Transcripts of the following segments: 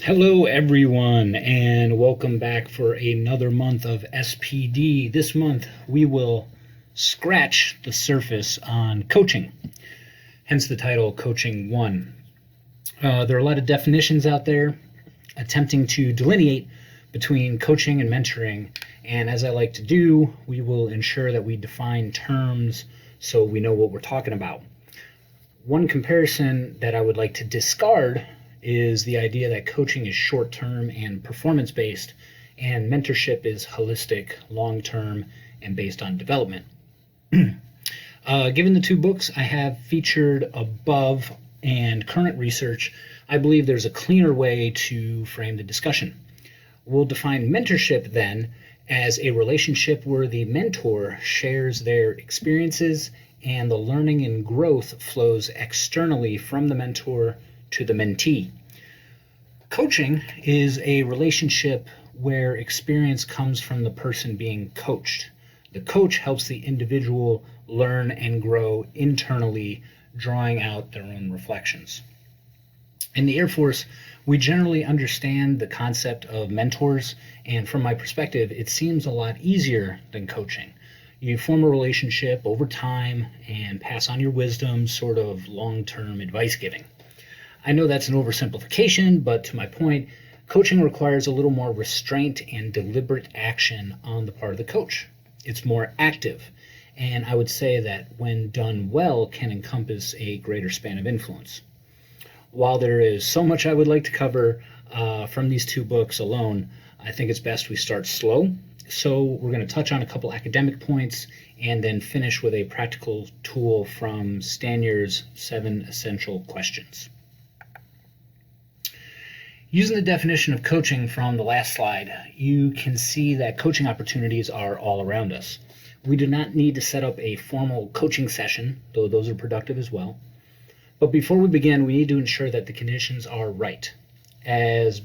Hello, everyone, and welcome back for another month of SPD. This month, we will scratch the surface on coaching, hence the title Coaching 1. There are a lot of definitions out there attempting to delineate between coaching and mentoring, and as I like to do, we will ensure that we define terms so we know what we're talking about. One comparison that I would like to discard is the idea that coaching is short-term and performance-based, and mentorship is holistic, long-term, and based on development. Given the two books I have featured above and current research, I believe there's a cleaner way to frame the discussion. We'll define mentorship then as a relationship where the mentor shares their experiences and the learning and growth flows externally from the mentor to the mentee. Coaching is a relationship where experience comes from the person being coached. The coach helps the individual learn and grow internally, drawing out their own reflections. In the Air Force, we generally understand the concept of mentors, and from my perspective, it seems a lot easier than coaching. You form a relationship over time and pass on your wisdom, sort of long-term advice giving. I know that's an oversimplification, but to my point, coaching requires a little more restraint and deliberate action on the part of the coach. It's more active, and I would say that when done well can encompass a greater span of influence. While there is so much I would like to cover from these two books alone, I think it's best we start slow. So we're going to touch on a couple academic points and then finish with a practical tool from Stanier's 7 Essential Questions. Using the definition of coaching from the last slide, you can see that coaching opportunities are all around us. We do not need to set up a formal coaching session, though those are productive as well. But before we begin, we need to ensure that the conditions are right. As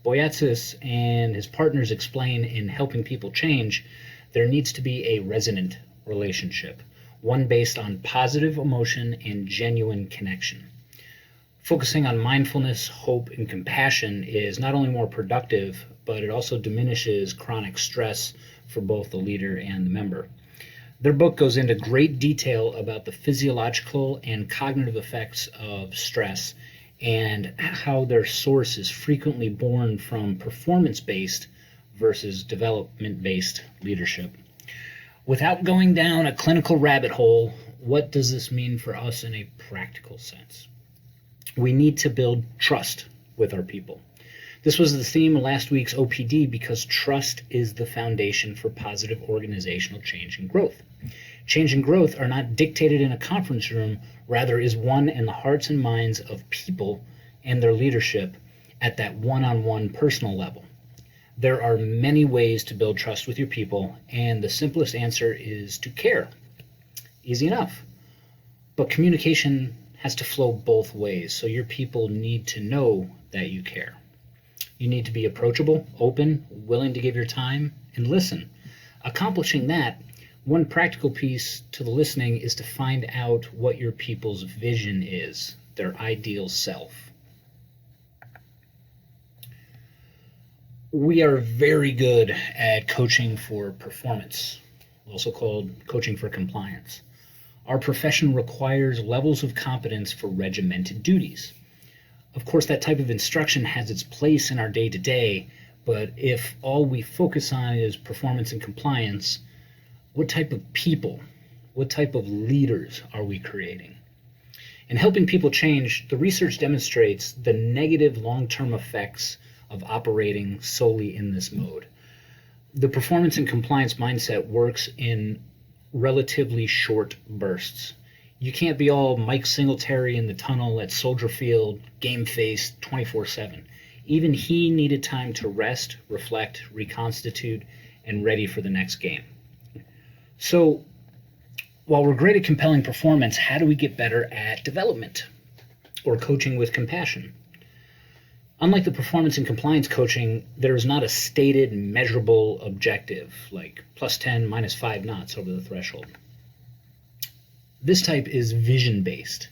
Boyatzis and his partners explain in Helping People Change, there needs to be a resonant relationship, one based on positive emotion and genuine connection. Focusing on mindfulness, hope, and compassion is not only more productive, but it also diminishes chronic stress for both the leader and the member. Their book goes into great detail about the physiological and cognitive effects of stress and how their source is frequently born from performance-based versus development-based leadership. Without going down a clinical rabbit hole, what does this mean for us in a practical sense? We need to build trust with our people. This was the theme of last week's OPD because trust is the foundation for positive organizational change and growth. Change and growth are not dictated in a conference room, rather is won in the hearts and minds of people and their leadership at that one-on-one personal level. There are many ways to build trust with your people, and the simplest answer is to care. Easy enough. But communication has to flow both ways, so your people need to know that you care. You need to be approachable, open, willing to give your time, and listen. Accomplishing that, one practical piece to the listening is to find out what your people's vision is, their ideal self. We are very good at coaching for performance, also called coaching for compliance. Our profession requires levels of competence for regimented duties. Of course, that type of instruction has its place in our day-to-day, but if all we focus on is performance and compliance, what type of people, what type of leaders are we creating? In Helping People Change, the research demonstrates the negative long-term effects of operating solely in this mode. The performance and compliance mindset works in relatively short bursts. You can't be all Mike Singletary in the tunnel at Soldier Field, game-faced 24/7. Even he needed time to rest, reflect, reconstitute, and ready for the next game. So, while we're great at compelling performance, how do we get better at development or coaching with compassion? Unlike the performance and compliance coaching, there is not a stated measurable objective, like plus 10, minus 5 knots over the threshold. This type is vision-based.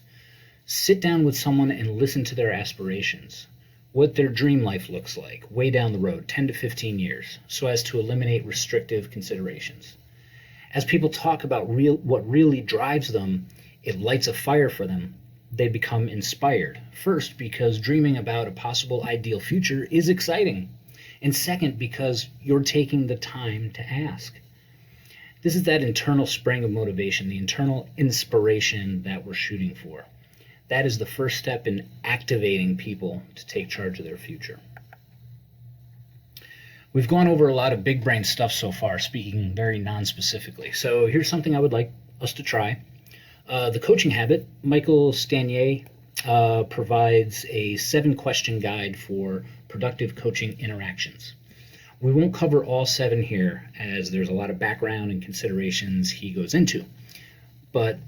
Sit down with someone and listen to their aspirations. what their dream life looks like way down the road, 10 to 15 years, so as to eliminate restrictive considerations. As people talk about what really drives them, it lights a fire for them. They become inspired. First, because dreaming about a possible ideal future is exciting. And second, because you're taking the time to ask. This is that internal spring of motivation, the internal inspiration that we're shooting for. That is the first step in activating people to take charge of their future. We've gone over a lot of big brain stuff so far, speaking very non-specifically. So here's something I would like us to try. The Coaching Habit, Michael Stanier provides a 7-question guide for productive coaching interactions. We won't cover all 7 here, as there's a lot of background and considerations he goes into. But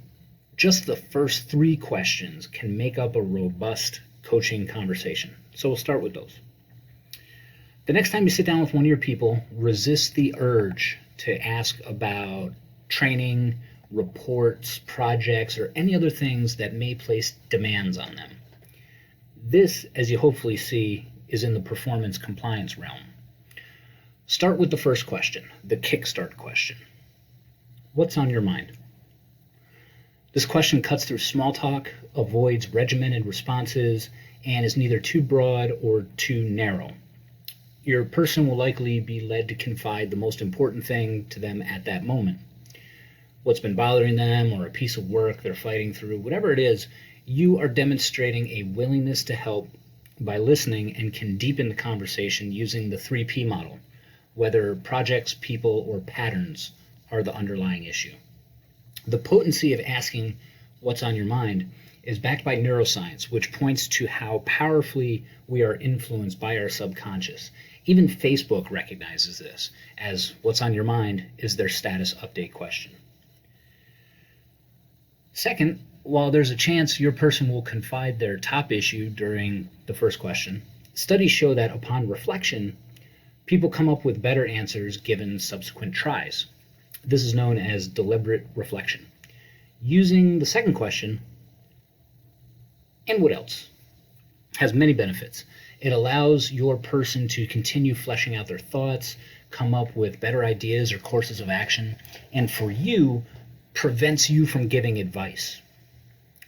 just the first 3 questions can make up a robust coaching conversation. So we'll start with those. The next time you sit down with one of your people, resist the urge to ask about training, reports, projects, or any other things that may place demands on them. This, as you hopefully see, is in the performance compliance realm. Start with the first question, the kickstart question. What's on your mind? This question cuts through small talk, avoids regimented responses, and is neither too broad or too narrow. Your person will likely be led to confide the most important thing to them at that moment. What's been bothering them, or a piece of work they're fighting through, whatever it is, you are demonstrating a willingness to help by listening and can deepen the conversation using the 3P model, whether projects, people, or patterns are the underlying issue. The potency of asking what's on your mind is backed by neuroscience, which points to how powerfully we are influenced by our subconscious. Even Facebook recognizes this, as what's on your mind is their status update question. Second, while there's a chance your person will confide their top issue during the first question, studies show that upon reflection, people come up with better answers given subsequent tries. This is known as deliberate reflection. Using the second question, and what else, has many benefits. It allows your person to continue fleshing out their thoughts, come up with better ideas or courses of action, and for you, prevents you from giving advice.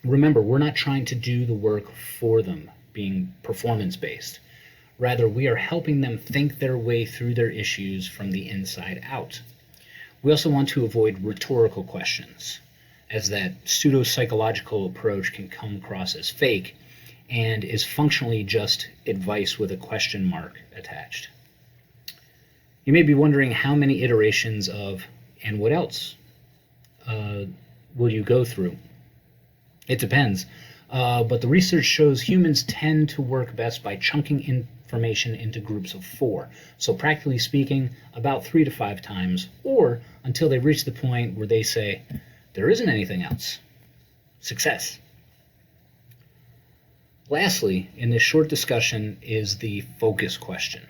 Remember, we're not trying to do the work for them, being performance-based. Rather, we are helping them think their way through their issues from the inside out. We also want to avoid rhetorical questions, as that pseudo-psychological approach can come across as fake and is functionally just advice with a question mark attached. You may be wondering how many iterations of "and what else" will you go through? It depends, but the research shows humans tend to work best by chunking information into groups of 4. So practically speaking, about 3 to 5 times, or until they reach the point where they say, there isn't anything else. Success. Lastly, in this short discussion is the focus question.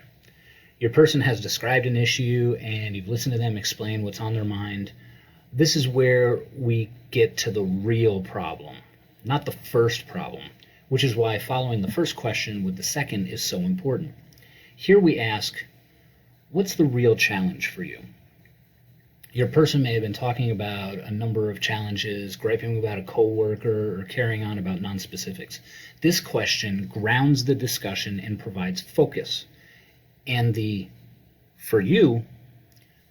Your person has described an issue and you've listened to them explain what's on their mind. This is where we get to the real problem, not the first problem, which is why following the first question with the second is so important. Here we ask, what's the real challenge for you? Your person may have been talking about a number of challenges, griping about a coworker, or carrying on about non-specifics. This question grounds the discussion and provides focus. And the "for you"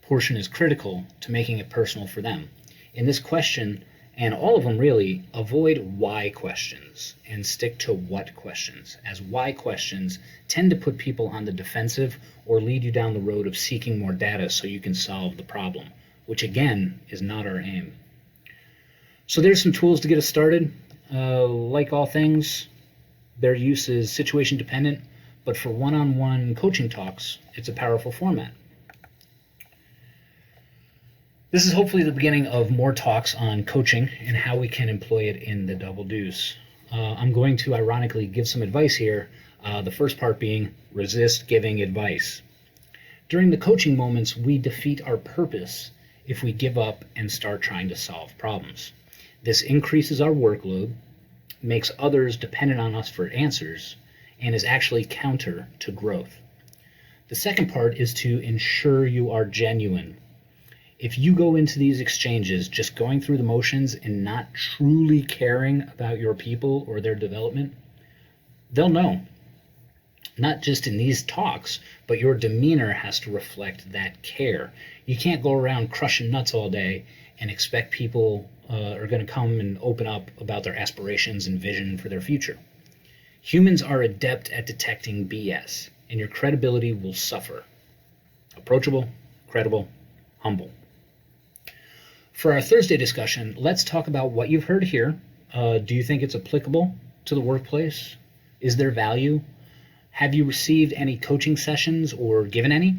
portion is critical to making it personal for them. In this question, and all of them really, avoid why questions and stick to what questions, as why questions tend to put people on the defensive or lead you down the road of seeking more data so you can solve the problem, which again is not our aim. So there's some tools to get us started. Like all things, their use is situation dependent, but for one-on-one coaching talks, it's a powerful format. This is hopefully the beginning of more talks on coaching and how we can employ it in the Double Deuce. I'm going to ironically give some advice here, the first part being resist giving advice. During the coaching moments, we defeat our purpose if we give up and start trying to solve problems. This increases our workload, makes others dependent on us for answers, and is actually counter to growth. The second part is to ensure you are genuine. If you go into these exchanges just going through the motions and not truly caring about your people or their development, they'll know. Not just in these talks, but your demeanor has to reflect that care. You can't go around crushing nuts all day and expect people are going to come and open up about their aspirations and vision for their future. Humans are adept at detecting BS, and your credibility will suffer. Approachable, credible, humble. For our Thursday discussion, let's talk about what you've heard here. Do you think it's applicable to the workplace? Is there value? Have you received any coaching sessions or given any?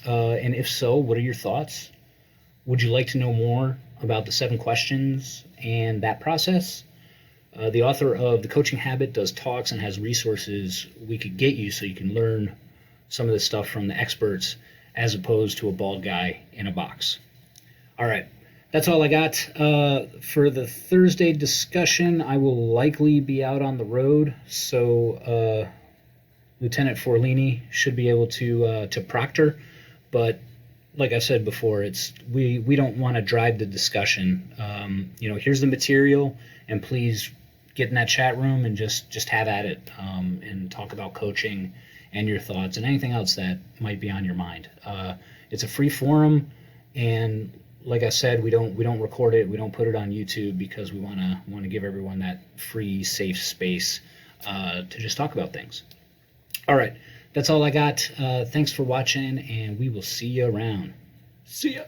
And if so, what are your thoughts? Would you like to know more about the 7 questions and that process? The author of The Coaching Habit does talks and has resources we could get you so you can learn some of this stuff from the experts as opposed to a bald guy in a box. All right, that's all I got. For the Thursday discussion, I will likely be out on the road, so Lieutenant Forlini should be able to proctor, but like I said before, we don't want to drive the discussion. Here's the material, and please get in that chat room and just have at it and talk about coaching and your thoughts and anything else that might be on your mind. It's a free forum, and like I said, we don't record it, we don't put it on YouTube because we want to give everyone that free, safe space to just talk about things. All right, that's all I got. Thanks for watching, and we will see you around. See ya.